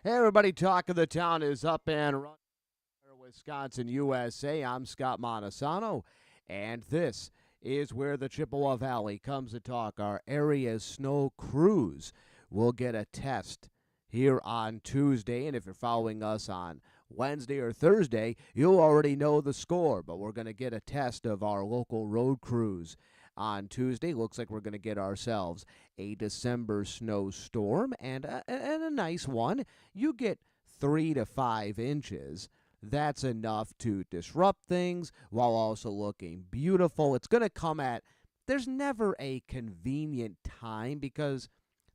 Hey, everybody, Talk of the Town is up and running here, Wisconsin, USA. I'm Scott Montesano, and this is where the Chippewa Valley comes to talk. Our area's snow cruise will get a test here on Tuesday, and if you're following us on Wednesday or Thursday, you'll already know the score, but we're going to get a test of our local road cruise on Tuesday. Looks like we're going to get ourselves a December snowstorm and a nice one. You get 3 to 5 inches. That's enough to disrupt things while also looking beautiful. It's going to come at, there's never a convenient time because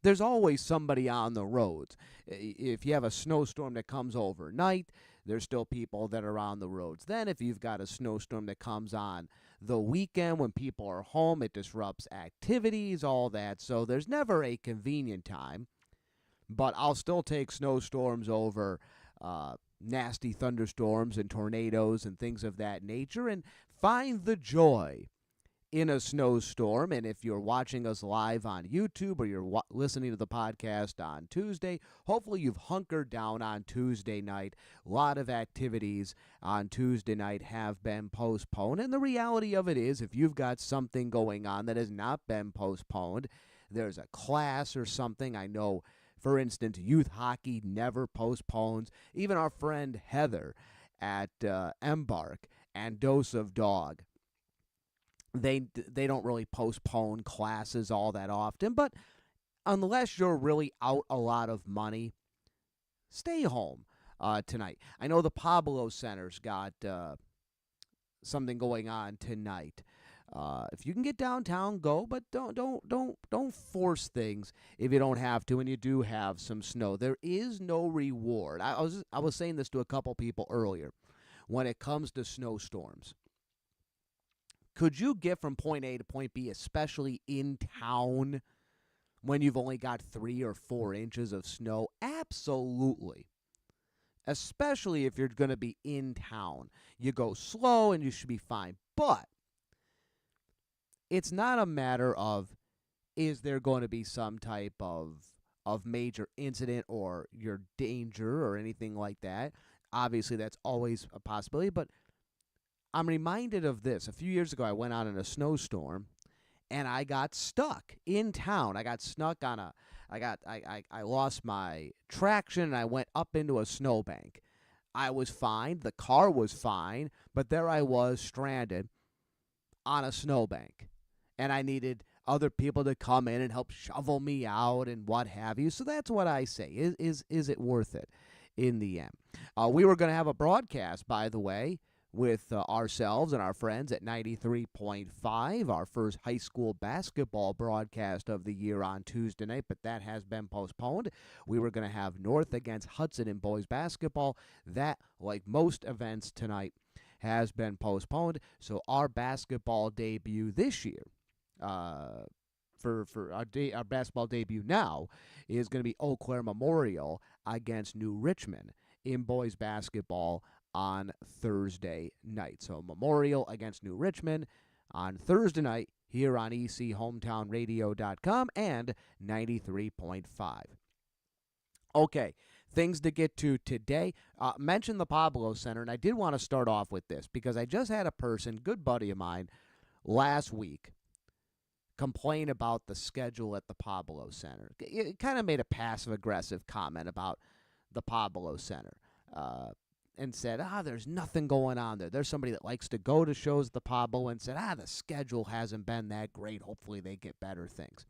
there's always somebody on the roads. If you have a snowstorm that comes overnight, there's still people that are on the roads. Then, if you've got a snowstorm that comes on the weekend when people are home, it disrupts activities, all that. So, there's never a convenient time. But I'll still take snowstorms over nasty thunderstorms and tornadoes and things of that nature and find the joy in a snowstorm. And if you're watching us live on YouTube or you're listening to the podcast on Tuesday, hopefully you've hunkered down on Tuesday night. A lot of activities on Tuesday night have been postponed. And the reality of it is, if you've got something going on that has not been postponed, there's a class or something. I know, for instance, youth hockey never postpones. Even our friend Heather at Embark and Dose of Dog, they don't really postpone classes all that often. But unless you're really out a lot of money, stay home tonight. I know the Pablo Center's got something going on tonight. If you can get downtown, go, but don't force things if you don't have to, and you do have some snow. There is no reward. I was saying this to a couple people earlier. When it comes to snowstorms, could you get from point A to point B, especially in town, when you've only got 3 or 4 inches of snow? Absolutely. Especially if you're going to be in town. You go slow and you should be fine. But it's not a matter of, is there going to be some type of major incident or your danger or anything like that. Obviously, that's always a possibility, but I'm reminded of this. A few years ago, I went out in a snowstorm, and I got stuck in town. I got stuck on I lost my traction, and I went up into a snowbank. I was fine. The car was fine, but there I was stranded on a snowbank, and I needed other people to come in and help shovel me out and what have you. So that's what I say. Is it worth it in the end? We were going to have a broadcast, by the way, with ourselves and our friends at 93.5, our first high school basketball broadcast of the year on Tuesday night, but that has been postponed. We were going to have North against Hudson in boys basketball. That, like most events tonight, has been postponed. So our basketball debut this year, for our basketball debut now, is going to be Eau Claire Memorial against New Richmond in boys basketball on Thursday night. So Memorial against New Richmond on Thursday night here on ECHometownRadio.com and 93.5. Okay, things to get to today. Mention the Pablo Center, and I did want to start off with this because I just had a person, good buddy of mine, last week complain about the schedule at the Pablo Center. It kind of made a passive-aggressive comment about the Pablo Center. And said, there's nothing going on there. There's somebody that likes to go to shows at the Pablo and said, the schedule hasn't been that great. Hopefully they get better things.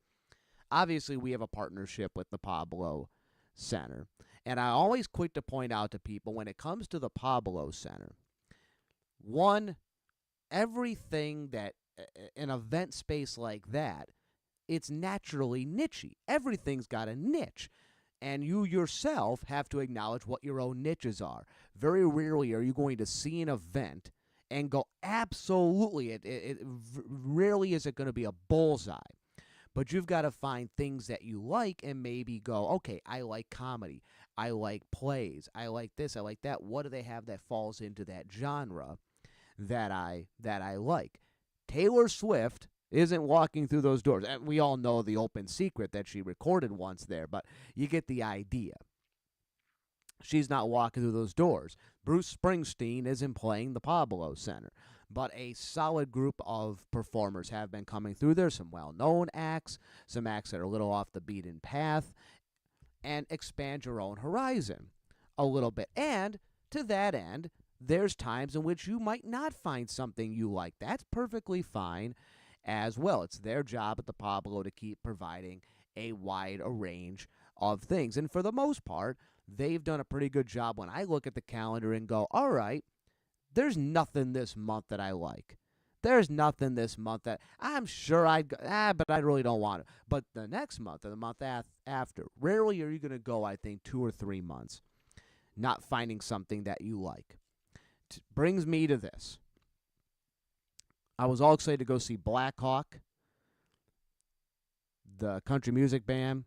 Obviously, we have a partnership with the Pablo Center. And I always quick to point out to people, when it comes to the Pablo Center, one, everything that an event space like that, it's naturally nichey. Everything's got a niche. And you yourself have to acknowledge what your own niches are. Very rarely are you going to see an event and go, absolutely, rarely is it going to be a bullseye. But you've got to find things that you like and maybe go, okay, I like comedy. I like plays. I like this. I like that. What do they have that falls into that genre that I like? Taylor Swift isn't walking through those doors. And we all know the open secret that she recorded once there, but you get the idea. She's not walking through those doors. Bruce Springsteen isn't playing the Pablo Center. But a solid group of performers have been coming through there. Some well known acts, some acts that are a little off the beaten path, and expand your own horizon a little bit. And to that end, there's times in which you might not find something you like. That's perfectly fine as well. It's their job at the Pablo to keep providing a wide range of things. And for the most part, they've done a pretty good job when I look at the calendar and go, all right, there's nothing this month that I like. There's nothing this month that I'm sure I'd go, but I really don't want to. But the next month or the month after, rarely are you going to go, I think, 2 or 3 months not finding something that you like. Brings me to this. I was all excited to go see Black Hawk, the country music band.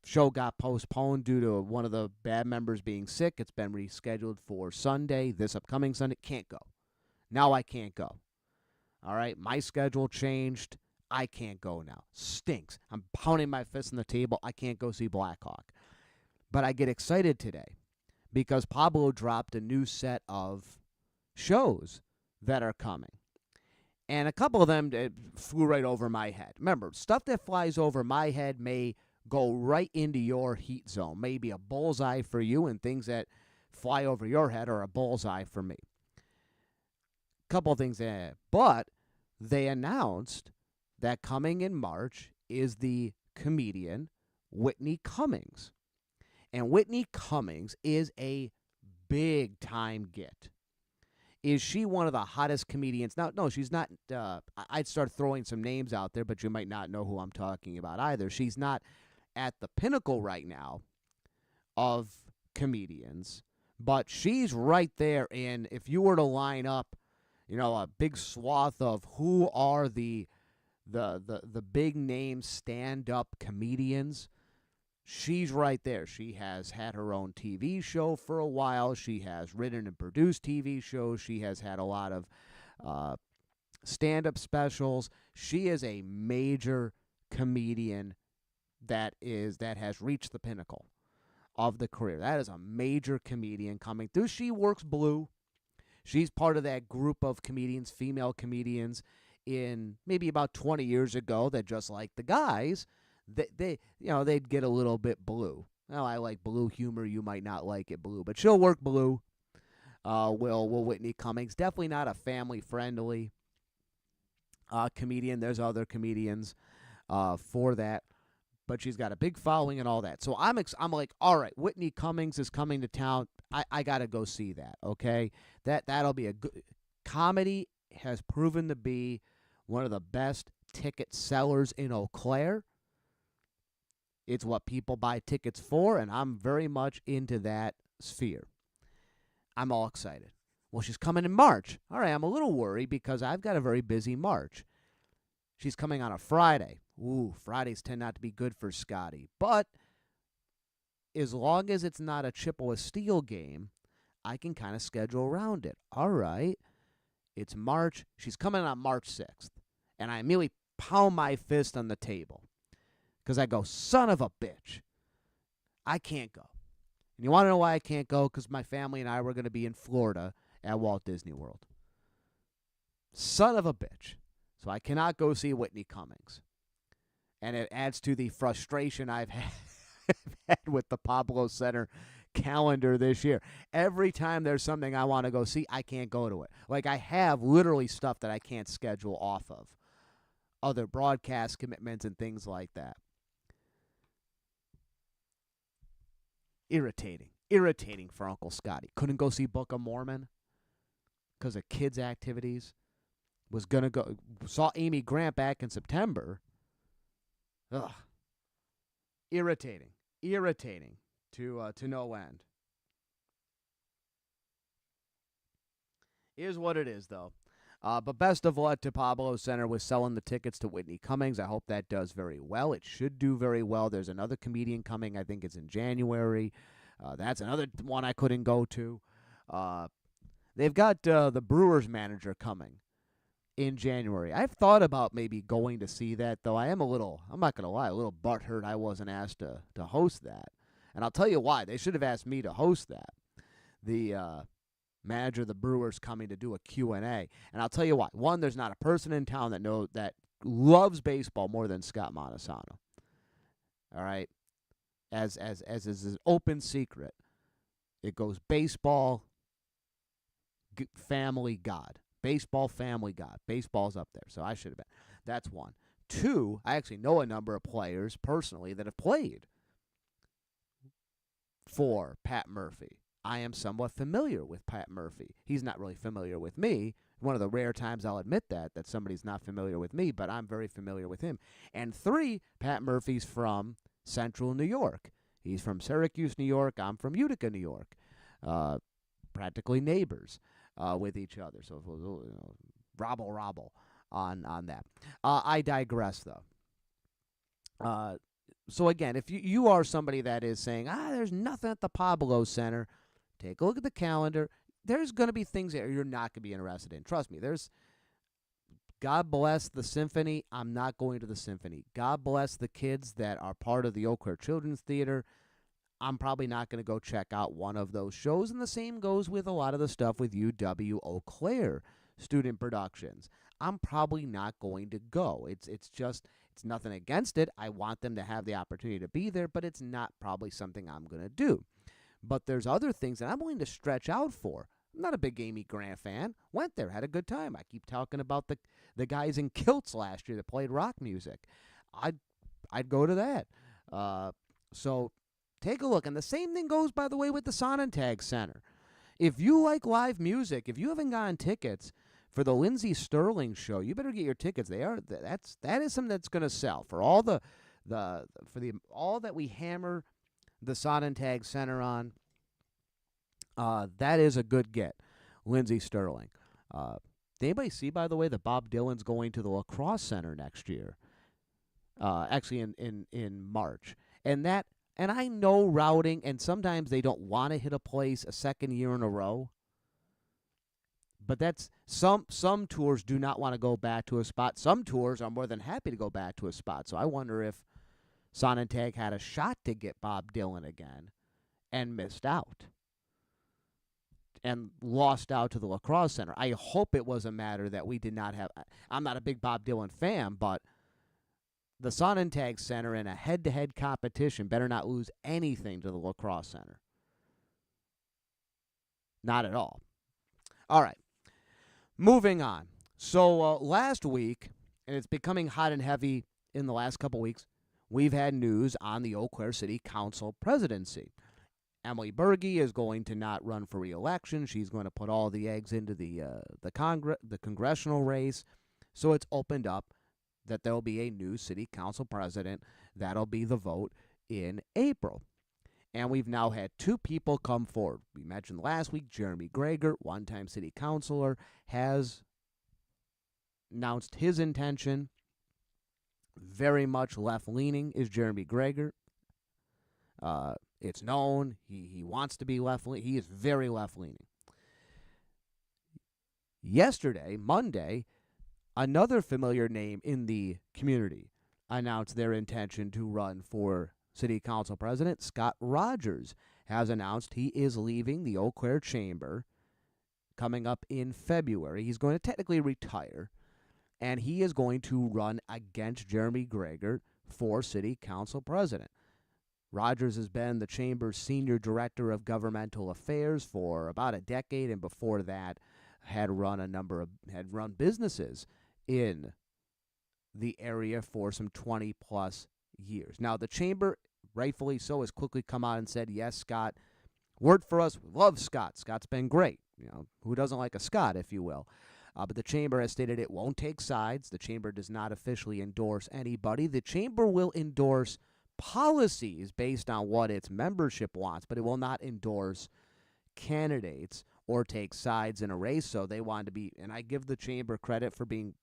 Show got postponed due to one of the band members being sick. It's been rescheduled for Sunday, this upcoming Sunday. Can't go. Now I can't go. All right, my schedule changed. I can't go now. Stinks. I'm pounding my fist on the table. I can't go see Black Hawk. But I get excited today because Pablo dropped a new set of shows that are coming. And a couple of them flew right over my head. Remember, stuff that flies over my head may go right into your heat zone. Maybe a bullseye for you, and things that fly over your head are a bullseye for me. Couple of things there. But they announced that coming in March is the comedian Whitney Cummings. And Whitney Cummings is a big-time get. Is she one of the hottest comedians? Now, no, she's not. I'd start throwing some names out there, but you might not know who I'm talking about either. She's not at the pinnacle right now of comedians, but she's right there. And if you were to line up, a big swath of who are the big name stand-up comedians, she's right there. She has had her own TV show for a while. She has written and produced TV shows. She has had a lot of stand-up specials. She is a major comedian that has reached the pinnacle of the career. That is a major comedian coming through. She works Blue. She's part of that group of comedians, female comedians, in maybe about 20 years ago that just like the guys, they'd get a little bit blue. Well, I like blue humor. You might not like it blue, but she'll work Blue. Will Whitney Cummings. Definitely not a family-friendly comedian. There's other comedians for that. But she's got a big following and all that. So I'm like, all right, Whitney Cummings is coming to town. I got to go see that, okay? That'll be a good... Comedy has proven to be one of the best ticket sellers in Eau Claire. It's what people buy tickets for, and I'm very much into that sphere. I'm all excited. Well, she's coming in March. All right, I'm a little worried because I've got a very busy March. She's coming on a Friday. Ooh, Fridays tend not to be good for Scotty. But as long as it's not a Chippewa Steel game, I can kind of schedule around it. All right, it's March. She's coming on March 6th. And I immediately pound my fist on the table because I go, son of a bitch, I can't go. And you want to know why I can't go? Because my family and I were going to be in Florida at Walt Disney World. Son of a bitch. So I cannot go see Whitney Cummings. And it adds to the frustration I've had with the Pablo Center calendar this year. Every time there's something I want to go see, I can't go to it. Like, I have literally stuff that I can't schedule off of. Other broadcast commitments and things like that. Irritating for Uncle Scotty. Couldn't go see Book of Mormon because of kids' activities. Was going to go, saw Amy Grant back in September. Ugh. Irritating to no end. Is what it is, though. But best of luck to Pablo Center with selling the tickets to Whitney Cummings. I hope that does very well. It should do very well. There's another comedian coming. I think it's in January. That's another one I couldn't go to. They've got the Brewers manager coming in January. I've thought about maybe going to see that, though. I'm not going to lie, a little butthurt I wasn't asked to host that. And I'll tell you why. They should have asked me to host that. The manager of the Brewers coming to do a Q&A. And I'll tell you why. One, there's not a person in town that loves baseball more than Scott Montesano. All right? As is an open secret. It goes baseball, family, God. Baseball, family, God. Baseball's up there, so I should have been. That's one. Two, I actually know a number of players personally that have played for Pat Murphy. I am somewhat familiar with Pat Murphy. He's not really familiar with me. One of the rare times I'll admit that somebody's not familiar with me, but I'm very familiar with him. And three, Pat Murphy's from Central New York. He's from Syracuse, New York. I'm from Utica, New York. Practically neighbors with each other. So, robble on that. I digress, though. So, again, if you are somebody that is saying, there's nothing at the Pablo Center, take a look at the calendar. There's going to be things that you're not going to be interested in. Trust me, God bless the symphony. I'm not going to the symphony. God bless the kids that are part of the Eau Claire Children's Theater. I'm probably not going to go check out one of those shows. And the same goes with a lot of the stuff with UW Eau Claire student productions. I'm probably not going to go. It's nothing against it. I want them to have the opportunity to be there, but it's not probably something I'm going to do. But there's other things that I'm willing to stretch out for. I'm not a big Amy Grant fan. Went there, had a good time. I keep talking about the guys in kilts last year that played rock music. I'd go to that. So take a look. And the same thing goes, by the way, with the Sonnentag Center. If you like live music, if you haven't gotten tickets for the Lindsey Sterling show, you better get your tickets. That is something that's going to sell for all all that we hammer the Sonnentag Center on. That is a good get, Lindsey Sterling. Did anybody see, by the way, that Bob Dylan's going to the Lacrosse Center next year? Actually, in March, and I know routing, and sometimes they don't want to hit a place a second year in a row. But that's some tours do not want to go back to a spot. Some tours are more than happy to go back to a spot. So I wonder if Sonnentag had a shot to get Bob Dylan again and missed out and lost out to the Lacrosse Center. I hope it was a matter that we did not have. I'm not a big Bob Dylan fan, but the Sonnentag Center in a head-to-head competition better not lose anything to the Lacrosse Center. Not at all. All right. Moving on. So last week, and it's becoming hot and heavy in the last couple weeks, we've had news on the Eau Claire City Council presidency. Emily Berge is going to not run for re-election. She's going to put all the eggs into the congressional race. So it's opened up that there will be a new city council president. That'll be the vote in April. And we've now had two people come forward. We mentioned last week, Jeremy Greger, one-time city councilor, has announced his intention. Very much left-leaning is Jeremy Greger. It's known. He wants to be left-leaning. He is very left-leaning. Yesterday, Monday, another familiar name in the community announced their intention to run for city council president. Scott Rogers has announced he is leaving the Eau Claire Chamber coming up in February. He's going to technically retire, and he is going to run against Jeremy Greger for city council president. Rogers has been the Chamber's senior director of governmental affairs for about a decade, and before that had run businesses in the area for some 20-plus years. Now, the Chamber, rightfully so, has quickly come out and said, yes, Scott, word for us, we love Scott. Scott's been great. Who doesn't like a Scott, if you will? But the Chamber has stated it won't take sides. The Chamber does not officially endorse anybody. The Chamber will endorse policies based on what its membership wants, but it will not endorse candidates or take sides in a race. So they want to be, and I give the Chamber credit for being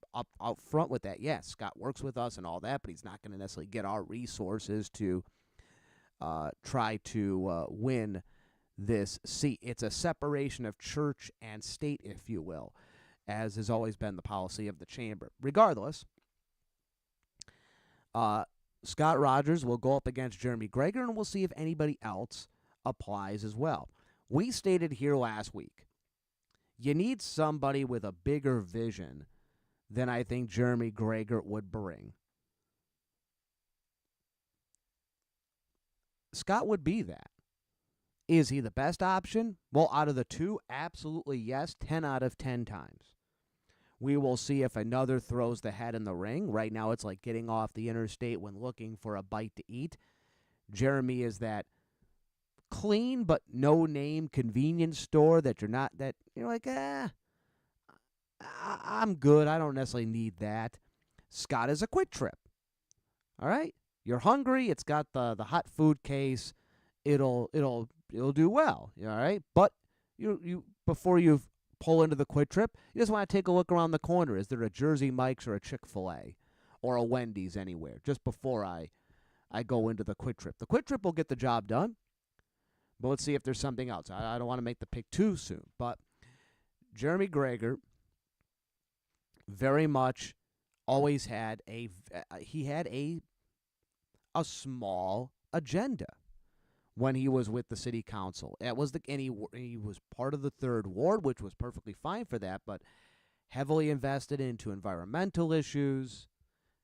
out front with that. Yes, Scott works with us and all that, but he's not going to necessarily get our resources to try to win this seat. It's a separation of church and state, if you will, as has always been the policy of the Chamber. Regardless, Scott Rogers will go up against Jeremy Greger, and we'll see if anybody else applies as well. We stated here last week, you need somebody with a bigger vision than I think Jeremy Greger would bring. Scott would be that. Is he the best option? Well, out of the two, absolutely yes, 10 out of 10 times. We will see if another throws the hat in the ring. Right now, it's like getting off the interstate when looking for a bite to eat. Jeremy is that clean but no-name convenience store that you're like, I'm good. I don't necessarily need that. Scott is a quick trip. All right? You're hungry. It's got the hot food case. It'll do well. All right? But you before you pull into the quick trip, you just want to take a look around the corner. Is there a Jersey Mike's or a Chick-fil-A or a Wendy's anywhere just before I go into the quick trip? The quick trip will get the job done. But let's see if there's something else. I don't want to make the pick too soon. But Jeremy Greger very much always had a small agenda when he was with the city council. It was he was part of the 3rd Ward, which was perfectly fine for that, but heavily invested into environmental issues,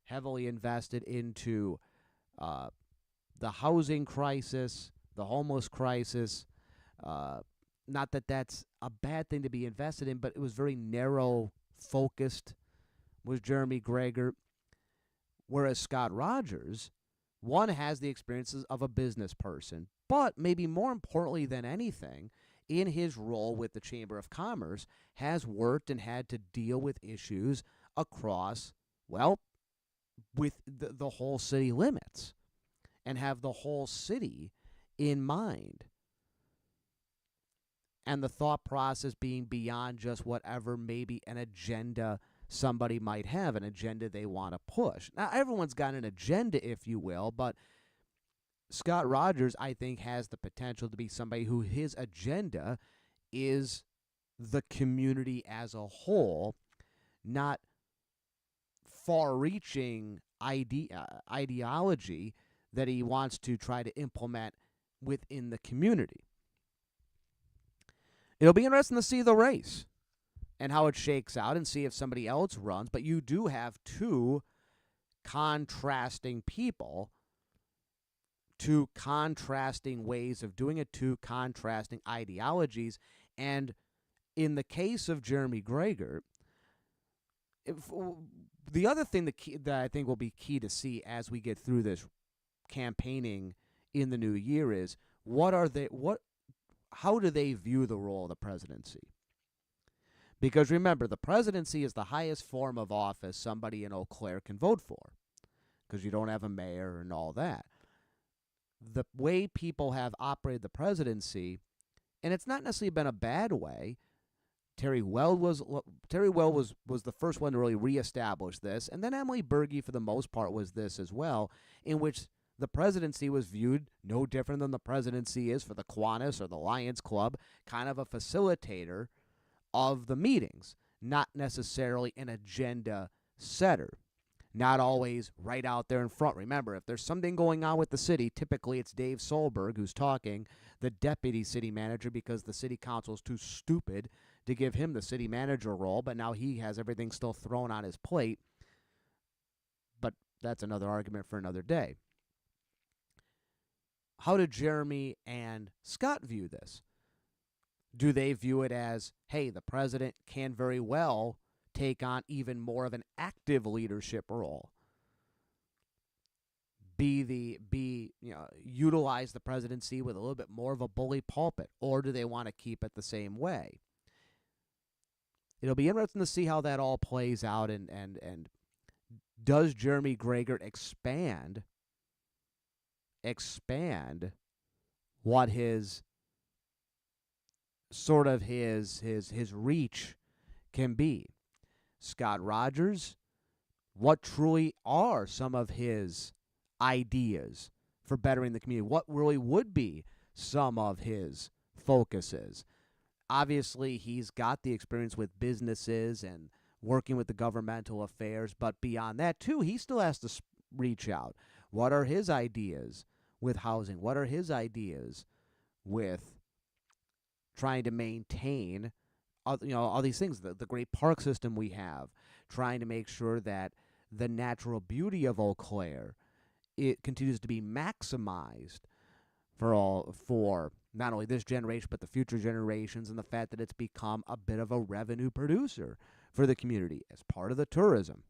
heavily invested into the housing crisis, the homeless crisis. Not that that's a bad thing to be invested in, but it was very narrow focused, was Jeremy Greger. Whereas Scott Rogers, one, has the experiences of a business person, but maybe more importantly than anything, in his role with the Chamber of Commerce, has worked and had to deal with issues across, well, with the whole city limits and have the whole city in mind. And the thought process being beyond just whatever maybe an agenda somebody might have, an agenda they want to push. Now, everyone's got an agenda, if you will, but Scott Rogers, I think, has the potential to be somebody who his agenda is the community as a whole, not far-reaching ideology that he wants to try to implement within the community. It'll be interesting to see the race and how it shakes out and see if somebody else runs. But you do have two contrasting people, two contrasting ways of doing it, two contrasting ideologies. And in the case of Jeremy Greger, the other thing that I think will be key to see as we get through this campaigning in the new year is how do they view the role of the presidency? Because remember, the presidency is the highest form of office somebody in Eau Claire can vote for, because you don't have a mayor and all that. The way people have operated the presidency, and it's not necessarily been a bad way. Terry Well was the first one to really reestablish this, and then Emily Berge, for the most part, was this as well, in which the presidency was viewed no different than the presidency is for the Kiwanis or the Lions Club, kind of a facilitator of the meetings, not necessarily an agenda setter, not always right out there in front. Remember, if there's something going on with the city, typically it's Dave Solberg who's talking, the deputy city manager, because the city council is too stupid to give him the city manager role, but now he has everything still thrown on his plate. But that's another argument for another day. How do Jeremy and Scott view this? Do they view it as, hey, the president can very well take on even more of an active leadership role? Utilize the presidency with a little bit more of a bully pulpit, or do they want to keep it the same way? It'll be interesting to see how that all plays out, and does Jeremy Greger expand what his sort of his reach can be. Scott Rogers, what truly are some of his ideas for bettering the community? What really would be some of his focuses? Obviously, he's got the experience with businesses and working with the governmental affairs, but beyond that, too, he still has to reach out. What are his ideas with housing? What are his ideas with trying to maintain all these things, the great park system we have, trying to make sure that the natural beauty of Eau Claire, it continues to be maximized for not only this generation but the future generations, and the fact that it's become a bit of a revenue producer for the community as part of the tourism.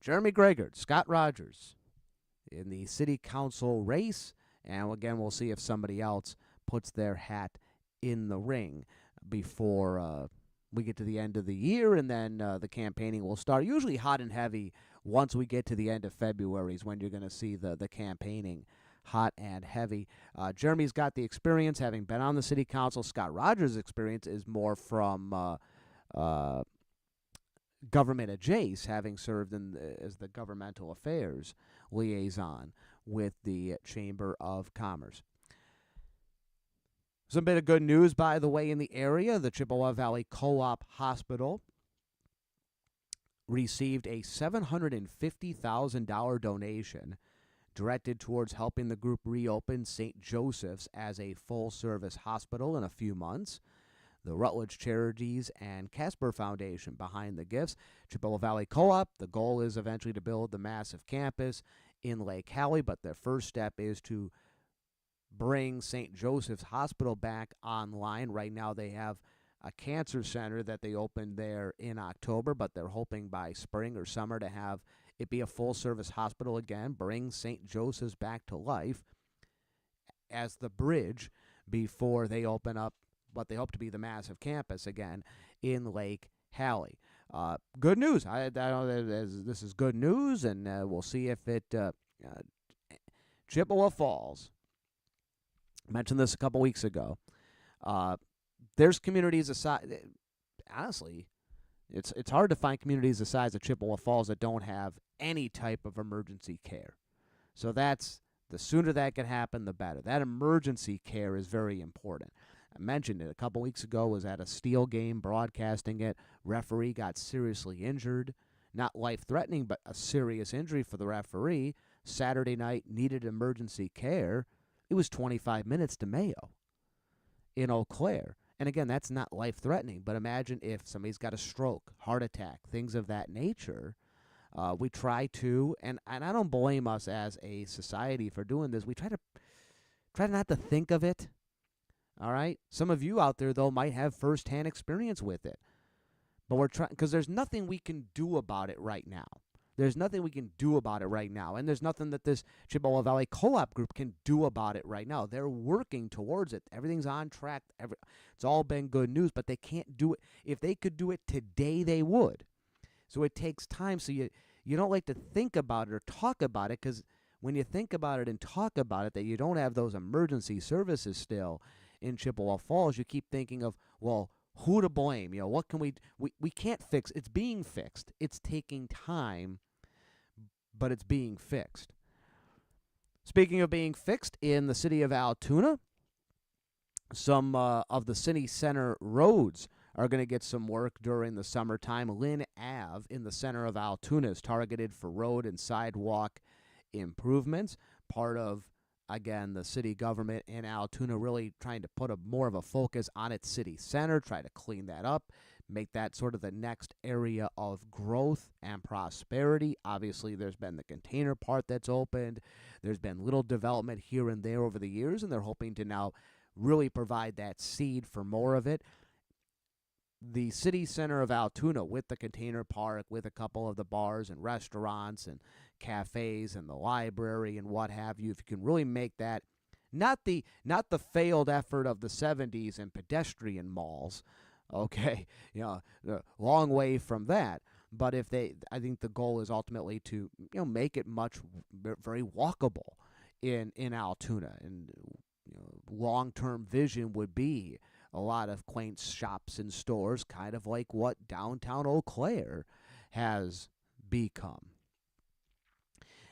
Jeremy Gregard, Scott Rogers in the city council race, and again we'll see if somebody else puts their hat in the ring before we get to the end of the year, and then the campaigning will start. Usually hot and heavy once we get to the end of February is when you're going to see the campaigning hot and heavy. Jeremy's got the experience having been on the city council. Scott Rogers' experience is more from government adjacent, having served as the governmental affairs liaison with the Chamber of Commerce. Some bit of good news, by the way, in the area. The Chippewa Valley Co-op Hospital received a $750,000 donation directed towards helping the group reopen St. Joseph's as a full-service hospital in a few months. The Rutledge Charities and Casper Foundation behind the gifts. Chippewa Valley Co-op, the goal is eventually to build the massive campus in Lake Hallie, but their first step is to bring St. Joseph's Hospital back online. Right now they have a cancer center that they opened there in October, but they're hoping by spring or summer to have it be a full-service hospital again, bring St. Joseph's back to life as the bridge before they open up what they hope to be the massive campus again in Lake Hallie. Good news. I know this is good news, and we'll see if it Chippewa Falls. I mentioned this a couple weeks ago. There's communities aside. Honestly, it's hard to find communities the size of Chippewa Falls that don't have any type of emergency care. So that's the sooner that can happen, the better. That emergency care is very important. I mentioned it a couple weeks ago. Was at a Steel game broadcasting it. Referee got seriously injured, not life-threatening, but a serious injury for the referee. Saturday night, needed emergency care. It was 25 minutes to Mayo in Eau Claire. And again, that's not life-threatening, but imagine if somebody's got a stroke, heart attack, things of that nature. We try to, and I don't blame us as a society for doing this. We try not to think of it. All right? Some of you out there, though, might have firsthand experience with it. But we're trying, because there's nothing we can do about it right now. There's nothing we can do about it right now. And there's nothing that this Chippewa Valley Co-op group can do about it right now. They're working towards it. Everything's on track. It's all been good news, but they can't do it. If they could do it today, they would. So it takes time. So you don't like to think about it or talk about it, because when you think about it and talk about it, that you don't have those emergency services still in Chippewa Falls, you keep thinking of, well, who to blame? What can we can't fix. It's being fixed. It's taking time, but it's being fixed. Speaking of being fixed, in the city of Altoona, some of the city center roads are going to get some work during the summertime. Lynn Ave in the center of Altoona is targeted for road and sidewalk improvements. Part of, again, the city government in Altoona really trying to put more of a focus on its city center, try to clean that up, make that sort of the next area of growth and prosperity. Obviously, there's been the container part that's opened. There's been little development here and there over the years, and they're hoping to now really provide that seed for more of it. The city center of Altoona, with the container park, with a couple of the bars and restaurants and cafes and the library and what have you, if you can really make that not the failed effort of the 70s and pedestrian malls, okay, long way from that. But I think the goal is ultimately to make it very walkable in Altoona, and long-term vision would be a lot of quaint shops and stores, kind of like what downtown Eau Claire has become.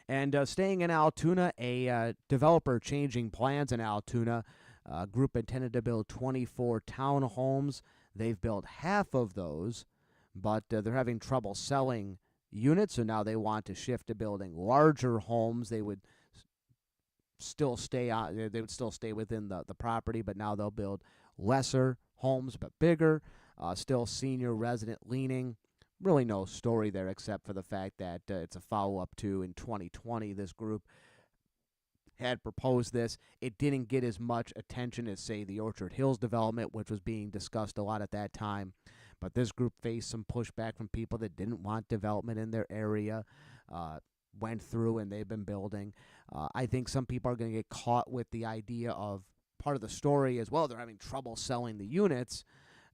And staying in Altoona, a developer changing plans in Altoona. A group intended to build 24 townhomes. They've built half of those, but they're having trouble selling units, so now they want to shift to building larger homes. They would still stay on. They would still stay within the property, but now they'll build lesser homes but bigger. Still senior resident leaning. Really no story there except for the fact that it's a follow up to in 2020. This group had proposed this. It didn't get as much attention as, say, the Orchard Hills development, which was being discussed a lot at that time. But this group faced some pushback from people that didn't want development in their area, went through, and they've been building. I think some people are going to get caught with the idea of part of the story as well. They're having trouble selling the units.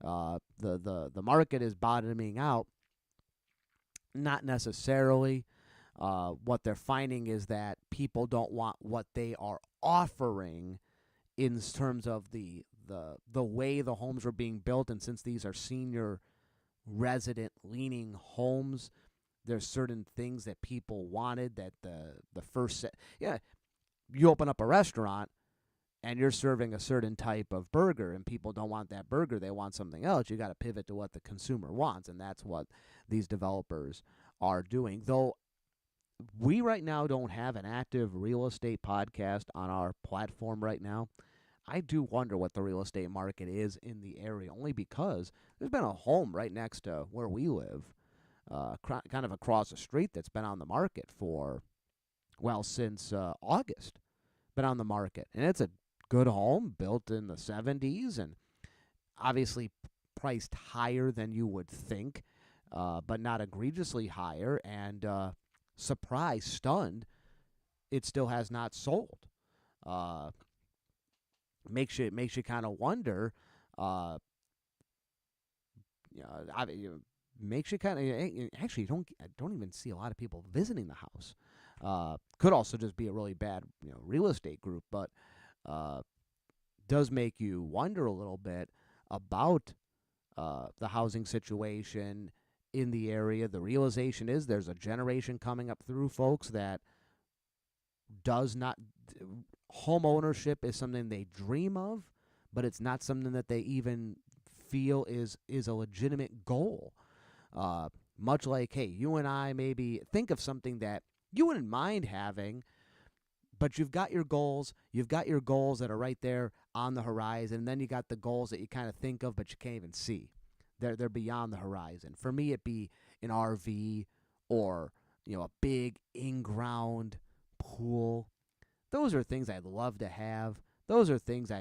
The market is bottoming out. Not necessarily. What they're finding is that people don't want what they are offering in terms of the way the homes are being built. And since these are senior resident leaning homes, there's certain things that people wanted that the first set. Yeah, you open up a restaurant and you're serving a certain type of burger and people don't want that burger. They want something else. You got to pivot to what the consumer wants, and that's what these developers are doing. Though we right now don't have an active real estate podcast on our platform right now, I do wonder what the real estate market is in the area, only because there's been a home right next to where we live, kind of across the street, that's been on the market for, well, since August. Been on the market. And it's a good home built in the 70s and obviously priced higher than you would think, but not egregiously higher. And surprised, stunned, it still has not sold. Makes you kind of wonder. Makes you kind of actually don't even see a lot of people visiting the house. Could also just be a really bad real estate group, but does make you wonder a little bit about the housing situation in the area. The realization is there's a generation coming up through, folks, that does not. Home ownership is something they dream of, but it's not something that they even feel is a legitimate goal. Much like, hey, you and I maybe think of something that you wouldn't mind having, but you've got your goals. You've got your goals that are right there on the horizon, and then you got the goals that you kind of think of, but you can't even see. They're beyond the horizon. For me, it'd be an RV or a big in-ground pool. Those are things I'd love to have. Those are things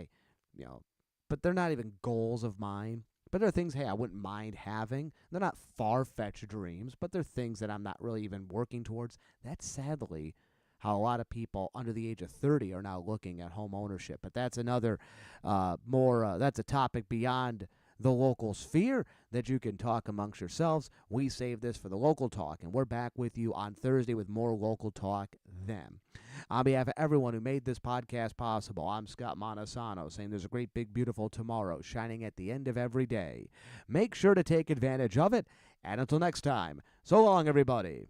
but they're not even goals of mine. But they're things, hey, I wouldn't mind having. They're not far-fetched dreams, but they're things that I'm not really even working towards. That's sadly how a lot of people under the age of 30 are now looking at home ownership. But that's another that's a topic beyond the local sphere that you can talk amongst yourselves. We save this for the local talk, and we're back with you on Thursday with more local talk then. On behalf of everyone who made this podcast possible, I'm Scott Montesano, saying there's a great, big, beautiful tomorrow shining at the end of every day. Make sure to take advantage of it, and until next time, so long, everybody.